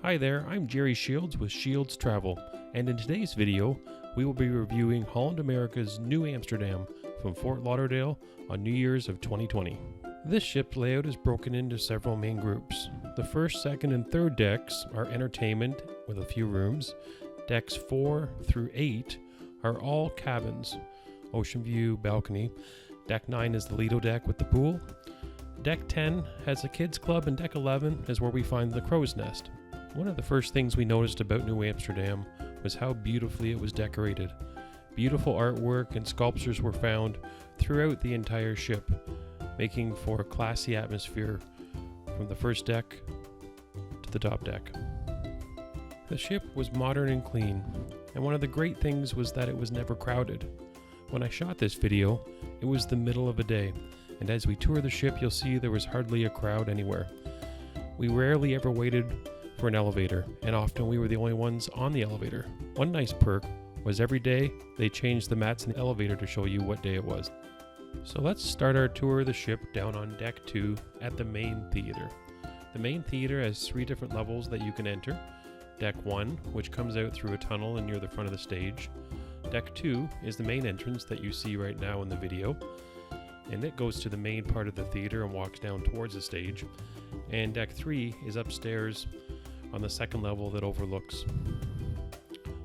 Hi there, I'm Jerry Shields with Shields Travel, and in today's video, we will be reviewing Holland America's Nieuw Amsterdam from Fort Lauderdale on New Year's of 2020. This ship layout is broken into several main groups. The first, second, and third decks are entertainment with a few rooms. Decks 4 through 8 are all cabins, Oceanview, balcony. Deck 9 is the Lido deck with the pool. Deck 10 has a kids club, and Deck 11 is where we find the crow's nest. One of the first things we noticed about Nieuw Amsterdam was how beautifully it was decorated. Beautiful artwork and sculptures were found throughout the entire ship, making for a classy atmosphere from the first deck to the top deck. The ship was modern and clean, and one of the great things was that it was never crowded. When I shot this video, it was the middle of a day, and as we tour the ship, you'll see there was hardly a crowd anywhere. We rarely ever waited for an elevator, and often we were the only ones on the elevator. One nice perk was every day they changed the mats in the elevator to show you what day it was. So let's start our tour of the ship down on Deck 2 at the main theater. The main theater has 3 different levels that you can enter. Deck 1, which comes out through a tunnel and near the front of the stage. Deck 2 is the main entrance that you see right now in the video, and it goes to the main part of the theater and walks down towards the stage. And Deck 3 is upstairs on the second level that overlooks.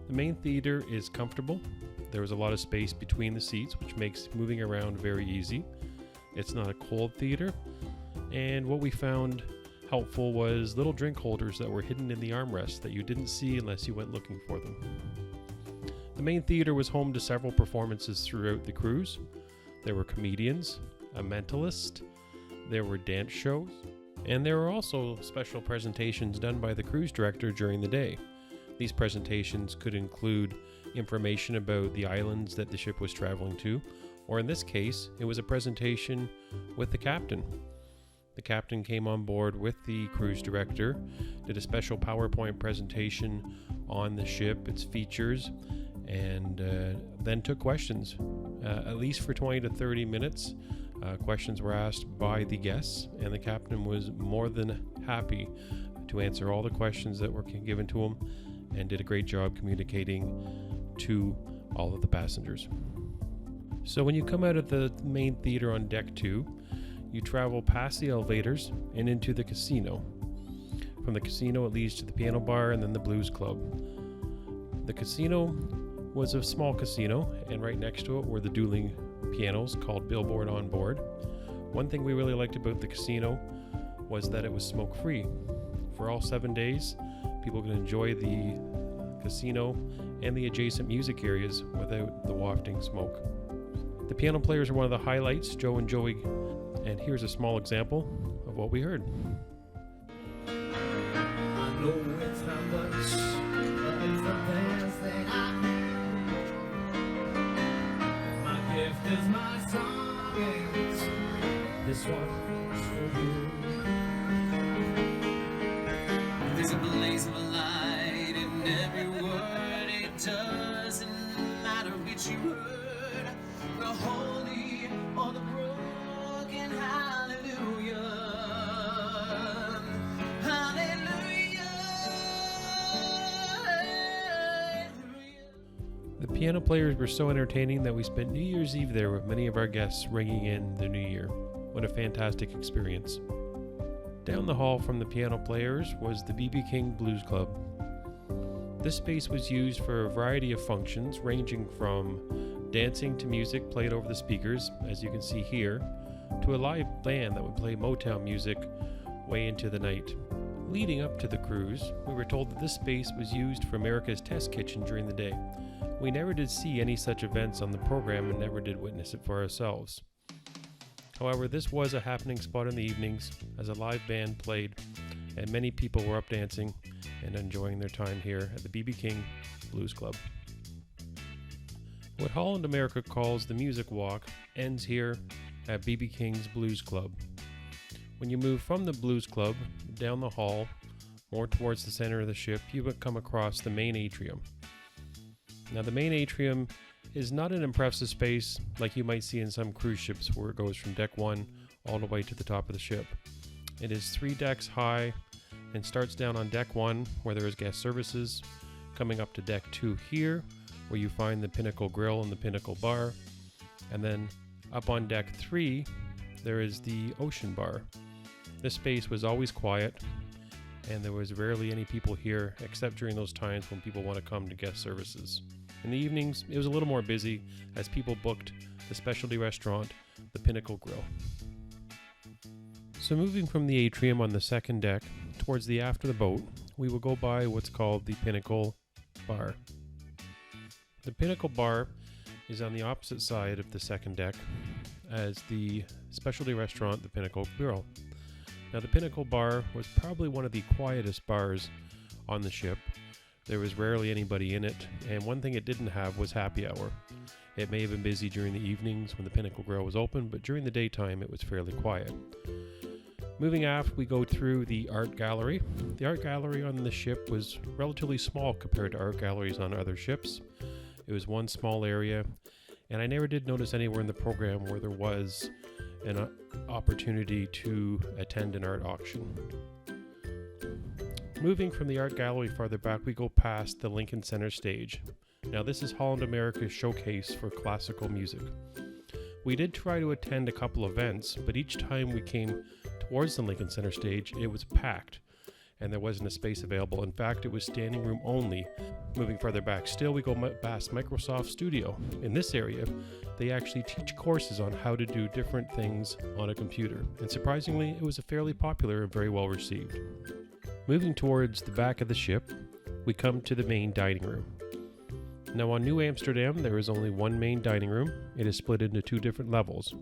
The main theater is comfortable. There is a lot of space between the seats, which makes moving around very easy. It's not a cold theater, and what we found helpful was little drink holders that were hidden in the armrests that you didn't see unless you went looking for them. The main theater was home to several performances throughout the cruise. There were comedians, a mentalist, there were dance shows, and there were also special presentations done by the cruise director during the day. These presentations could include information about the islands that the ship was traveling to, or in this case, it was a presentation with the captain. The captain came on board with the cruise director, did a special PowerPoint presentation on the ship, its features, and then took questions, at least for 20 to 30 minutes. Questions were asked by the guests, and the captain was more than happy to answer all the questions that were given to him and did a great job communicating to all of the passengers. So when you come out of the main theater on Deck 2, you travel past the elevators and into the casino. From the casino, it leads to the piano bar and then the blues club. The casino was a small casino, and right next to it were the dueling pianos called Billboard on Board. One thing we really liked about the casino was that it was smoke-free. For all 7 days, people could enjoy the casino and the adjacent music areas without the wafting smoke. The piano players are one of the highlights, Joe and Joey, and here's a small example of what we heard. I know it's not much, but it's the best thing I have. My gift is my song, and this one's for you. There's a blaze of light in every word. It doesn't matter which you heard, the holy or the broken. Hallelujah, hallelujah, hallelujah. The piano players were so entertaining that we spent New Year's Eve there with many of our guests ringing in the new year. What a fantastic experience. Down the hall from the piano players was the B.B. King Blues Club. This space was used for a variety of functions, ranging from dancing to music played over the speakers, as you can see here, to a live band that would play Motown music way into the night. Leading up to the cruise, we were told that this space was used for America's test kitchen during the day. We never did see any such events on the program and never did witness it for ourselves. However, this was a happening spot in the evenings as a live band played, and many people were up dancing and enjoying their time here at the B.B. King Blues Club. What Holland America calls the Music Walk ends here at B.B. King's Blues Club. When you move from the Blues Club down the hall, more towards the center of the ship, you would come across the main atrium. Now, the main atrium is not an impressive space like you might see in some cruise ships where it goes from Deck 1 all the way to the top of the ship. It is 3 decks high and starts down on deck 1 where there is guest services, coming up to deck 2 here where you find the Pinnacle Grill and the Pinnacle Bar, and then up on deck 3 there is the Ocean Bar. This space was always quiet and there was rarely any people here except during those times when people want to come to guest services. In the evenings it was a little more busy as people booked the specialty restaurant, the Pinnacle Grill. So moving from the atrium on the second deck towards the aft of the boat, we will go by what's called the Pinnacle Bar. The Pinnacle Bar is on the opposite side of the second deck as the specialty restaurant, the Pinnacle Grill. Now the Pinnacle Bar was probably one of the quietest bars on the ship. There was rarely anybody in it, and one thing it didn't have was happy hour. It may have been busy during the evenings when the Pinnacle Grill was open, but during the daytime it was fairly quiet. Moving aft, we go through the art gallery. The art gallery on the ship was relatively small compared to art galleries on other ships. It was one small area, and I never did notice anywhere in the program where there was an opportunity to attend an art auction. Moving from the art gallery farther back, we go past the Lincoln Center stage. Now this is Holland America's showcase for classical music. We did try to attend a couple events, but each time we came towards the Lincoln Center stage, it was packed and there wasn't a space available. In fact, it was standing room only. Moving further back still, we go past Microsoft Studio. In this area, they actually teach courses on how to do different things on a computer, and surprisingly, it was a fairly popular and very well received. Moving towards the back of the ship, we come to the main dining room. Now on Nieuw Amsterdam, there is only one main dining room. It is split into 2 different levels.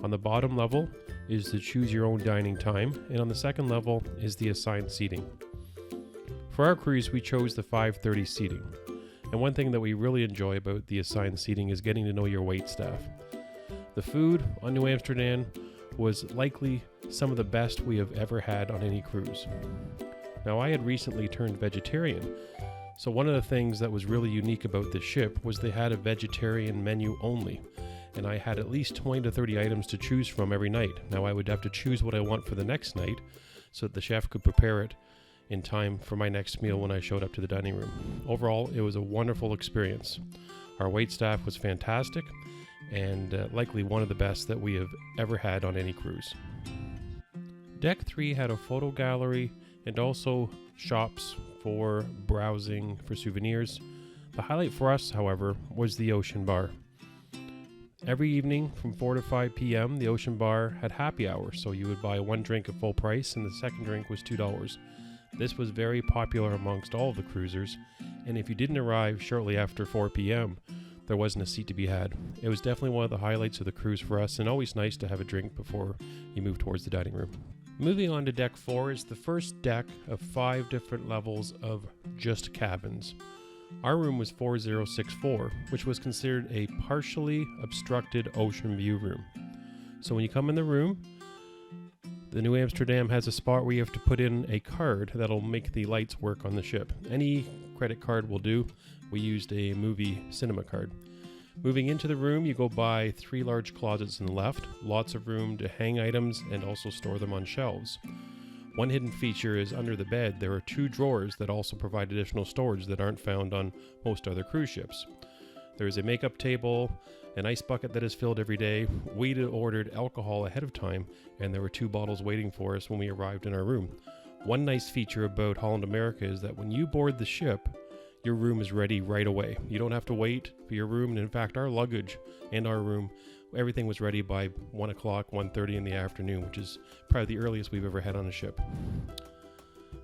On the bottom level is the choose your own dining time, and on the second level is the assigned seating. For our cruise, we chose the 5:30 seating. And one thing that we really enjoy about the assigned seating is getting to know your wait staff. The food on Nieuw Amsterdam was likely some of the best we have ever had on any cruise. Now I had recently turned vegetarian, so one of the things that was really unique about this ship was they had a vegetarian menu only. And I had at least 20 to 30 items to choose from every night. Now I would have to choose what I want for the next night so that the chef could prepare it in time for my next meal when I showed up to the dining room. Overall, it was a wonderful experience. Our wait staff was fantastic and likely one of the best that we have ever had on any cruise. Deck 3 had a photo gallery and also shops for browsing for souvenirs. The highlight for us, however, was the Ocean Bar. Every evening from 4 to 5 p.m., the Ocean Bar had happy hour, so you would buy one drink at full price and the second drink was $2. This was very popular amongst all of the cruisers, and if you didn't arrive shortly after 4 p.m., there wasn't a seat to be had. It was definitely one of the highlights of the cruise for us, and always nice to have a drink before you move towards the dining room. Moving on to deck 4 is the first deck of 5 different levels of just cabins. Our room was 4064, which was considered a partially obstructed Oceanview room. So when you come in the room, the Nieuw Amsterdam has a spot where you have to put in a card that'll make the lights work on the ship. Any credit card will do. We used a movie cinema card. Moving into the room, you go by 3 large closets on the left, lots of room to hang items and also store them on shelves. One hidden feature is under the bed, there are 2 drawers that also provide additional storage that aren't found on most other cruise ships. There is a makeup table, an ice bucket that is filled every day. We had ordered alcohol ahead of time, and there were 2 bottles waiting for us when we arrived in our room. One nice feature about Holland America is that when you board the ship, your room is ready right away. You don't have to wait for your room, and in fact, our luggage and our room, everything was ready by 1 o'clock, 1:30 in the afternoon, which is probably the earliest we've ever had on a ship.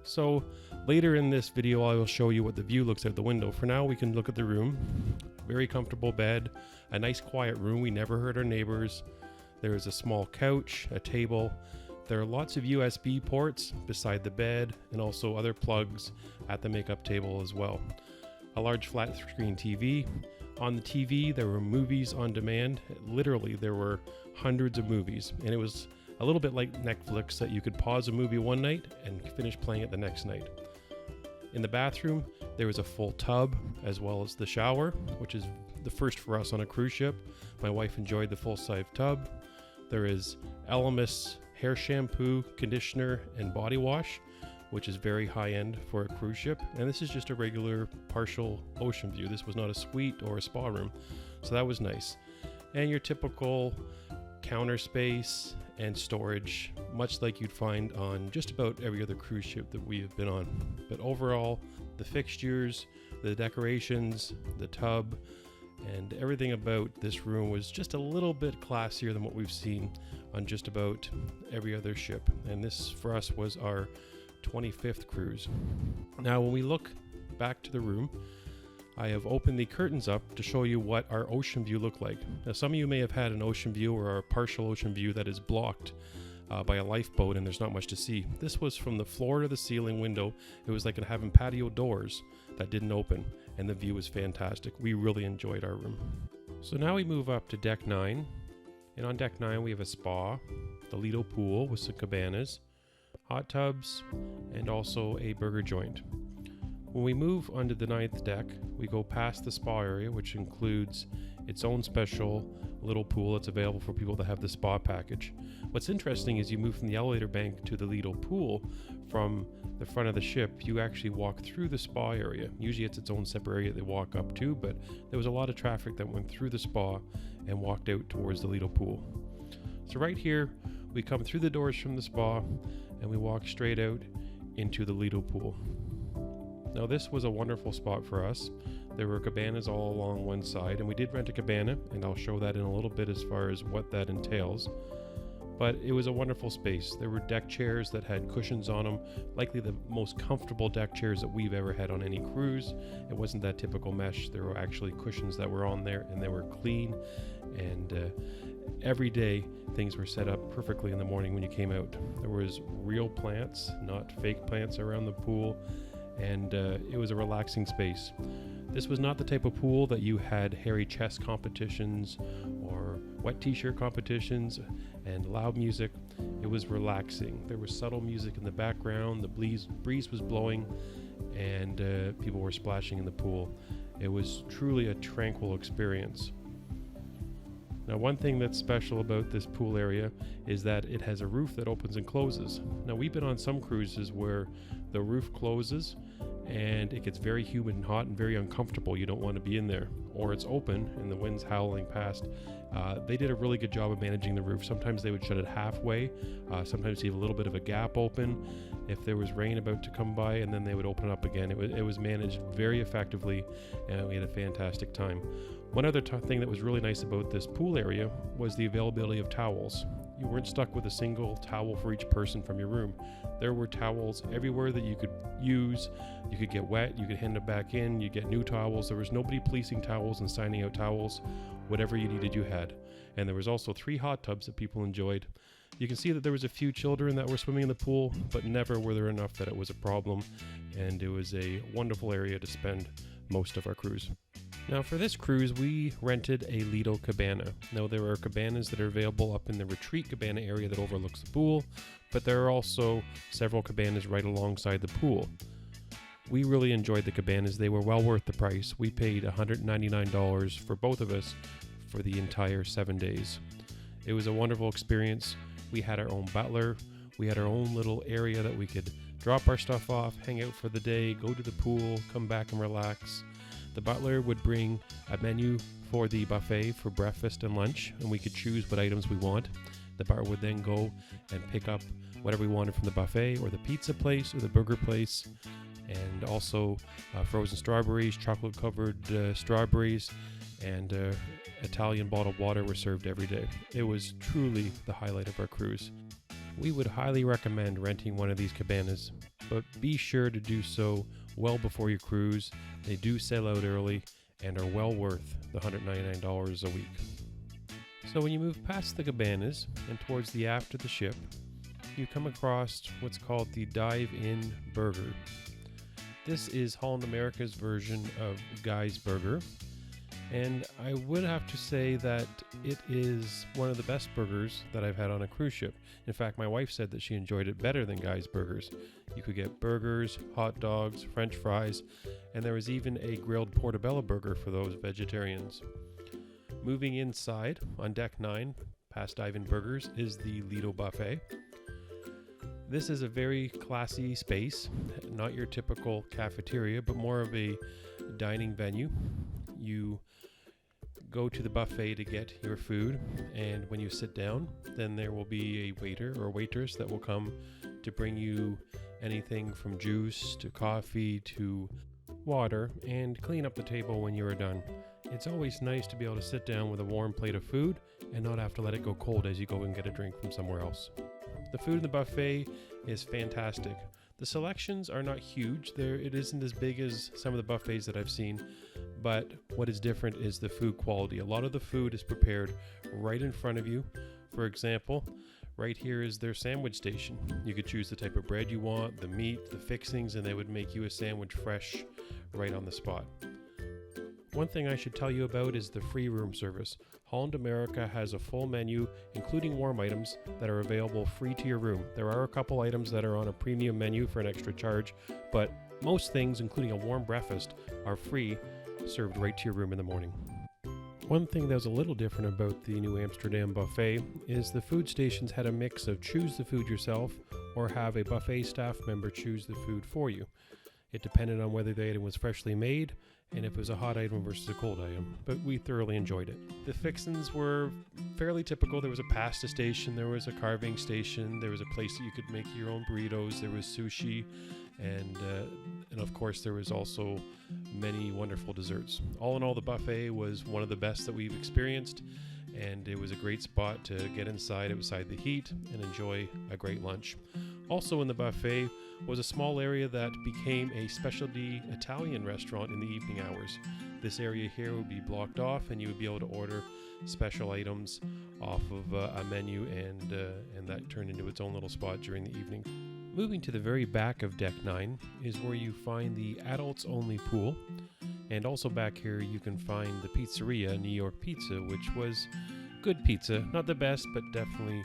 So later in this video, I will show you what the view looks out the window. For now, we can look at the room. Very comfortable bed, a nice quiet room. We never heard our neighbors. There is a small couch, a table. There are lots of USB ports beside the bed and also other plugs at the makeup table as well. A large flat screen TV. On the TV, there were movies on demand. Literally, there were hundreds of movies, and it was a little bit like Netflix that you could pause a movie one night and finish playing it the next night. In the bathroom, there was a full tub as well as the shower, which is the first for us on a cruise ship. My wife enjoyed the full-size tub. There is Elemis hair shampoo, conditioner, and body wash. which is very high end for a cruise ship. And this is just a regular partial ocean view. This was not a suite or a spa room, so that was nice. And your typical counter space and storage, much like you'd find on just about every other cruise ship that we have been on. But overall, the fixtures, the decorations, the tub, and everything about this room was just a little bit classier than what we've seen on just about every other ship. And this for us was our 25th cruise. Now when we look back to the room, I have opened the curtains up to show you what our ocean view looked like. Now some of you may have had an ocean view or a partial ocean view that is blocked by a lifeboat and there's not much to see. This was from the floor to the ceiling window. It was like having patio doors that didn't open, and the view was fantastic. We really enjoyed our room. So now we move up to deck 9, and on deck 9 we have a spa, the Lido pool with some cabanas, hot tubs, and also a burger joint. When we move onto the 9th deck, we go past the spa area, which includes its own special little pool that's available for people that have the spa package. What's interesting is you move from the elevator bank to the Lido pool from the front of the ship. You actually walk through the spa area. Usually it's its own separate area they walk up to, but there was a lot of traffic that went through the spa and walked out towards the Lido pool. So right here, we come through the doors from the spa and we walk straight out into the Lido pool. Now this was a wonderful spot for us. There were cabanas all along one side, and we did rent a cabana, and I'll show that in a little bit as far as what that entails. But it was a wonderful space. There were deck chairs that had cushions on them, likely the most comfortable deck chairs that we've ever had on any cruise. It wasn't that typical mesh. There were actually cushions that were on there, and they were clean. And every day, things were set up perfectly in the morning when you came out. There was real plants, not fake plants around the pool, and it was a relaxing space. This was not the type of pool that you had hairy chest competitions or wet t-shirt competitions and loud music. It was relaxing. There was subtle music in the background, the breeze was blowing, and people were splashing in the pool. It was truly a tranquil experience. Now, one thing that's special about this pool area is that it has a roof that opens and closes. Now, we've been on some cruises where the roof closes and it gets very humid and hot and very uncomfortable. You don't want to be in there. Or it's open and the wind's howling past. They did a really good job of managing the roof. Sometimes they would shut it halfway. Sometimes leave a little bit of a gap open if there was rain about to come by, and then they would open it up again. It was managed very effectively, and we had a fantastic time. One other thing that was really nice about this pool area was the availability of towels. You weren't stuck with a single towel for each person from your room. There were towels everywhere that you could use. You could get wet, you could hand it back in, you get new towels. There was nobody policing towels and signing out towels. Whatever you needed, you had. And there was also 3 hot tubs that people enjoyed. You can see that there was a few children that were swimming in the pool, but never were there enough that it was a problem. And it was a wonderful area to spend most of our cruise. Now for this cruise, we rented a Lido cabana. Now there are cabanas that are available up in the retreat cabana area that overlooks the pool, but there are also several cabanas right alongside the pool. We really enjoyed the cabanas. They were well worth the price. We paid $199 for both of us for the entire 7 days. It was a wonderful experience. We had our own butler. We had our own little area that we could drop our stuff off, hang out for the day, go to the pool, come back and relax. The butler would bring a menu for the buffet for breakfast and lunch, and we could choose what items we want. The bar would then go and pick up whatever we wanted from the buffet or the pizza place or the burger place, and also frozen strawberries, chocolate-covered strawberries, and Italian bottled water were served every day. It was truly the highlight of our cruise. We would highly recommend renting one of these cabanas, but be sure to do so well before your cruise. They do sell out early and are well worth the $199 a week. So when you move past the cabanas and towards the aft of the ship, you come across what's called the Dive-In Burger. This is Holland America's version of Guy's Burger, and I would have to say that it is one of the best burgers that I've had on a cruise ship. In fact, my wife said that she enjoyed it better than Guy's Burgers. You could get burgers, hot dogs, French fries, and there was even a grilled portobello burger for those vegetarians. Moving inside on deck 9, past Dive-In Burgers, is the Lido Buffet. This is a very classy space, not your typical cafeteria, but more of a dining venue. You go to the buffet to get your food, and when you sit down, then there will be a waiter or waitress that will come to bring you anything from juice to coffee to water and clean up the table when you are done. It's always nice to be able to sit down with a warm plate of food and not have to let it go cold as you go and get a drink from somewhere else. The food in the buffet is fantastic. The selections are not huge. It isn't as big as some of the buffets that I've seen, but what is different is the food quality. A lot of the food is prepared right in front of you. For example, right here is their sandwich station. You could choose the type of bread you want, the meat, the fixings, and they would make you a sandwich fresh right on the spot. One thing I should tell you about is the free room service. Holland America has a full menu, including warm items, that are available free to your room. There are a couple items that are on a premium menu for an extra charge, but most things, including a warm breakfast, are free, served right to your room in the morning. One thing that was a little different about the Nieuw Amsterdam buffet is the food stations had a mix of choose the food yourself or have a buffet staff member choose the food for you. It depended on whether the item was freshly made and if it was a hot item versus a cold item, but we thoroughly enjoyed it. The fixins were fairly typical. There was a pasta station, there was a carving station, there was a place that you could make your own burritos, there was sushi, and of course there was also many wonderful desserts. All in all, the buffet was one of the best that we've experienced, and it was a great spot to get inside outside the heat and enjoy a great lunch. Also in the buffet was a small area that became a specialty Italian restaurant in the evening hours. This area here would be blocked off and you would be able to order special items off of a menu, and that turned into its own little spot during the evening. Moving to the very back of Deck 9 is where you find the adults only pool, and also back here you can find the pizzeria New York Pizza, which was good pizza, not the best but definitely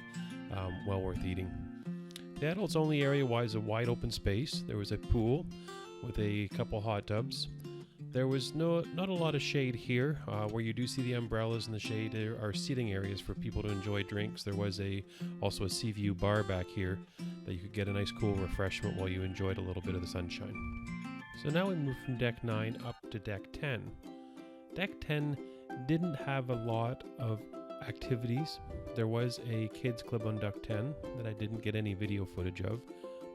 well worth eating. The adults only area was a wide open space. There was a pool with a couple hot tubs. There was not a lot of shade here. Where you do see the umbrellas in the shade, there are seating areas for people to enjoy drinks. There was also a sea view bar back here that you could get a nice cool refreshment while you enjoyed a little bit of the sunshine. So now we move from Deck 9 up to Deck 10. Deck 10 didn't have a lot of activities. There was a kids club on Deck 10 that I didn't get any video footage of,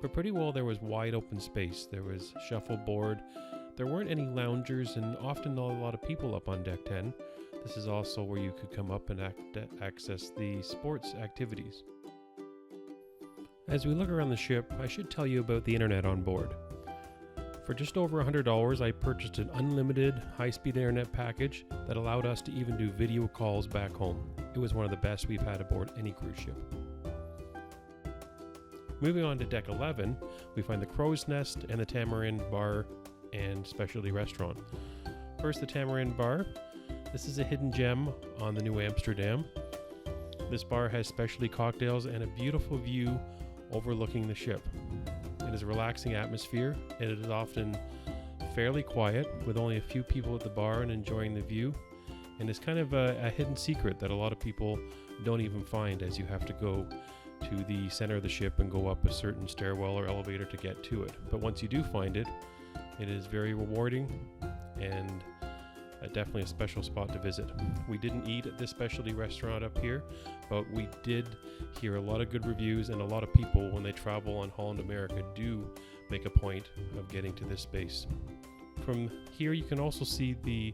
but pretty well there was wide open space. There was shuffleboard. There weren't any loungers and often not a lot of people up on Deck 10. This is also where you could come up and access the sports activities. As we look around the ship, I should tell you about the internet on board. For just over $100, I purchased an unlimited high-speed internet package that allowed us to even do video calls back home. It was one of the best we've had aboard any cruise ship. Moving on to Deck 11, we find the Crow's Nest and the Tamarind Bar and Specialty Restaurant. First, the Tamarind Bar. This is a hidden gem on the Nieuw Amsterdam. This bar has specialty cocktails and a beautiful view overlooking the ship. It is a relaxing atmosphere, and it is often fairly quiet with only a few people at the bar and enjoying the view. And it's kind of a hidden secret that a lot of people don't even find, as you have to go to the center of the ship and go up a certain stairwell or elevator to get to it. But once you do find it, it is very rewarding and definitely a special spot to visit. We didn't eat at this specialty restaurant up here, but we did hear a lot of good reviews, and a lot of people, when they travel on Holland America, do make a point of getting to this space. From here you can also see the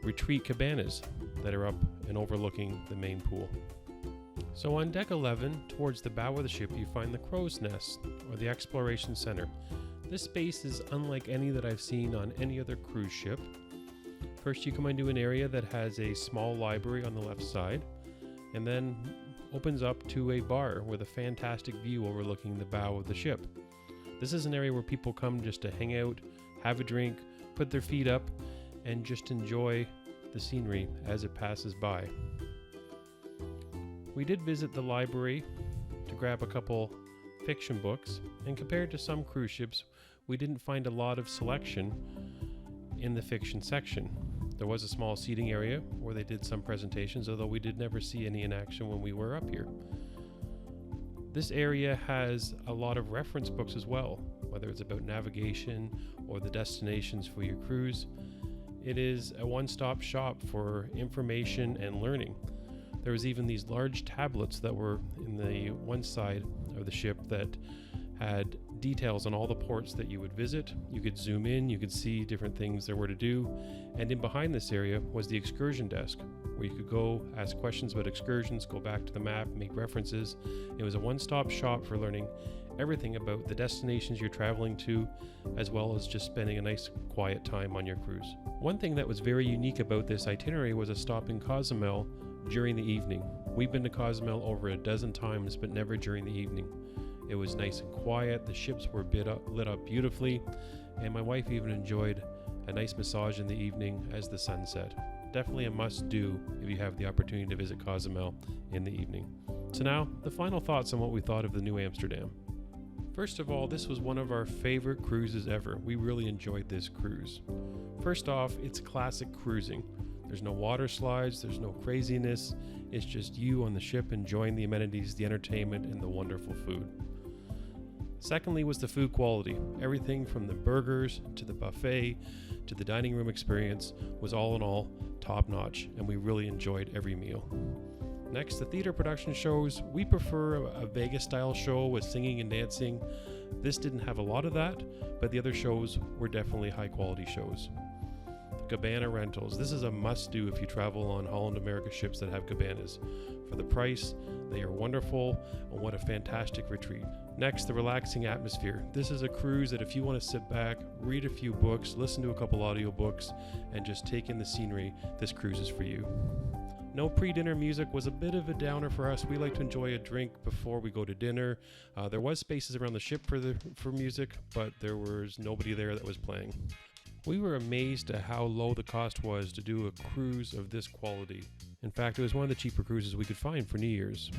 retreat cabanas that are up and overlooking the main pool. So on Deck 11, towards the bow of the ship, you find the Crow's Nest, or the Exploration Center. This space is unlike any that I've seen on any other cruise ship. First, you come into an area that has a small library on the left side, and then opens up to a bar with a fantastic view overlooking the bow of the ship. This is an area where people come just to hang out, have a drink, put their feet up, and just enjoy the scenery as it passes by. We did visit the library to grab a couple fiction books, and compared to some cruise ships, we didn't find a lot of selection in the fiction section. There was a small seating area where they did some presentations, although we did never see any in action when we were up here. This area has a lot of reference books as well, whether it's about navigation or the destinations for your cruise. It is a one-stop shop for information and learning. There was even these large tablets that were in the one side of the ship that had details on all the ports that you would visit. You could zoom in, you could see different things there were to do. And in behind this area was the excursion desk, where you could go ask questions about excursions, go back to the map, make references. It was a one-stop shop for learning everything about the destinations you're traveling to, as well as just spending a nice quiet time on your cruise. One thing that was very unique about this itinerary was a stop in Cozumel during the evening. We've been to Cozumel over a dozen times, but never during the evening. It was nice and quiet, the ships were lit up beautifully, and my wife even enjoyed a nice massage in the evening as the sun set. Definitely a must-do if you have the opportunity to visit Cozumel in the evening. So now, the final thoughts on what we thought of the Nieuw Amsterdam. First of all, this was one of our favorite cruises ever. We really enjoyed this cruise. First off, it's classic cruising. There's no water slides, there's no craziness. It's just you on the ship enjoying the amenities, the entertainment, and the wonderful food. Secondly was the food quality. Everything from the burgers to the buffet to the dining room experience was all in all top notch, and we really enjoyed every meal. Next, the theater production shows. We prefer a Vegas style show with singing and dancing. This didn't have a lot of that, but the other shows were definitely high quality shows. The cabana rentals. This is a must do if you travel on Holland America ships that have cabanas. For the price, they are wonderful, and what a fantastic retreat. Next, the relaxing atmosphere. This is a cruise that if you want to sit back, read a few books, listen to a couple audiobooks, and just take in the scenery, this cruise is for you. No pre-dinner music was a bit of a downer for us. We like to enjoy a drink before we go to dinner. There was spaces around the ship for music, but there was nobody there that was playing. We were amazed at how low the cost was to do a cruise of this quality. In fact, it was one of the cheaper cruises we could find for New Year's.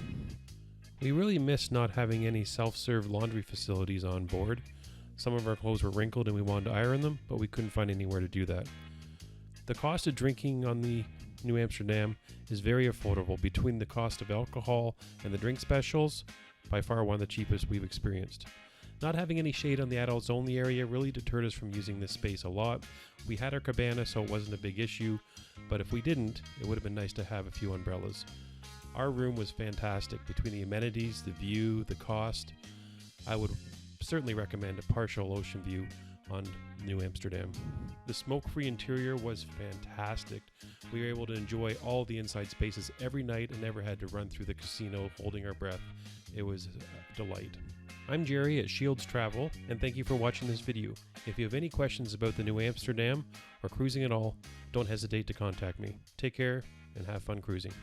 We really missed not having any self-serve laundry facilities on board. Some of our clothes were wrinkled and we wanted to iron them, but we couldn't find anywhere to do that. The cost of drinking on the Nieuw Amsterdam is very affordable. Between the cost of alcohol and the drink specials, by far one of the cheapest we've experienced. Not having any shade on the adults only area really deterred us from using this space a lot. We had our cabana, so it wasn't a big issue, but if we didn't, it would have been nice to have a few umbrellas. Our room was fantastic. Between the amenities, the view, the cost, I would certainly recommend a partial Oceanview on Nieuw Amsterdam. The smoke-free interior was fantastic. We were able to enjoy all the inside spaces every night and never had to run through the casino holding our breath. It was a delight. I'm Jerry at Shields Travel, and thank you for watching this video. If you have any questions about the Nieuw Amsterdam or cruising at all, don't hesitate to contact me. Take care and have fun cruising.